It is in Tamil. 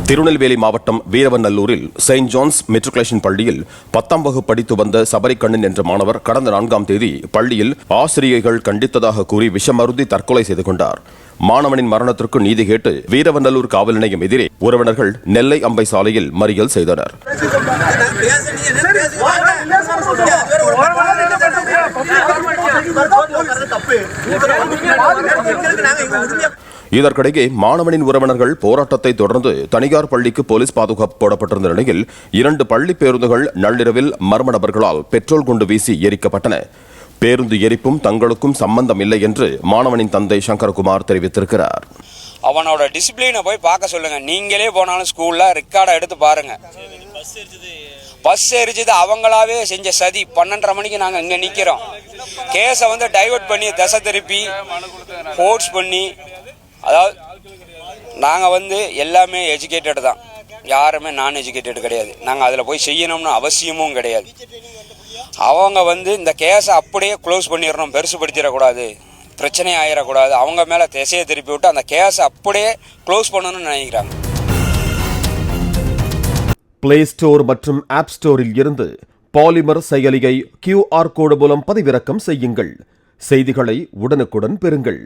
திருநெல்வேலி மாவட்டம் வீரவநல்லூரில் செயின்ட் ஜான்ஸ் மெட்ரிகுலேஷன் பள்ளியில் 10ஆம் வகுப்பு படித்து வந்த சபரிக்கண்ணன் என்ற மாணவர் கடந்த 4ஆம் தேதி பள்ளியில் ஆசிரியைகள் கண்டித்ததாக கூறி விஷமருந்தி தற்கொலை செய்து கொண்டார். மாணவனின் மரணத்திற்கு நீதி கேட்டு வீரவநல்லூர் காவல் நிலையம் எதிரே உறவினர்கள் நெல்லை அம்பை சாலையில் மறியல் செய்தனர். இதற்கிடையே மாணவனின் உறவினர்கள் போராட்டத்தை தொடர்ந்து தனியார் பள்ளிக்கு போலீஸ் பாதுகாப்பு போடப்பட்டிருந்த நிலையில் 2 பள்ளி பேருந்துகள் நள்ளிரவில் மர்ம நபர்களால் பெட்ரோல் குண்டு வீசி எரிக்கப்பட்டன. பேருந்து எரிப்பும் தங்களுக்கும் சம்பந்தம் இல்லை என்று மாணவனின் தந்தை சங்கரகுமார் தெரிவித்திருக்கிறார். அவனோட டிசிப்ளினை போய் பார்க்க சொல்லுங்க. நீங்களே போனாலும் ஸ்கூல்ல ரெக்கார்டை எடுத்து பாருங்க. பஸ் எரிச்சது அவங்களாவே செஞ்ச சதி. 12:30 மணிக்கு நாங்கள் இங்கே நிற்கிறோம். கேஸை டைவர்ட் பண்ணி தசை திருப்பி ஃபோர்ஸ் பண்ணி, அதாவது நாங்கள் எல்லாமே எஜுகேட்டட் தான், யாருமே நான் எஜுகேட்டட் கிடையாது. நாங்கள் அதில் போய் செய்யணும்னு அவசியமும் கிடையாது. அவங்க இந்த கேஸை அப்படியே க்ளோஸ் பண்ணிடணும், பெருசுபடுத்திடக்கூடாது, பிரச்சனை ஆயிடக்கூடாது, அவங்க மேலே திசையை திருப்பி விட்டு அந்த கேஸை அப்படியே க்ளோஸ் பண்ணணும்னு நினைக்கிறாங்க. பிளே ஸ்டோர் மற்றும் ஆப் ஸ்டோரில் இருந்து பாலிமர் செயலியை QR கோடு மூலம் பதிவிறக்கம் செய்யுங்கள். செய்திகளை உடனுக்குடன் பெறுங்கள்.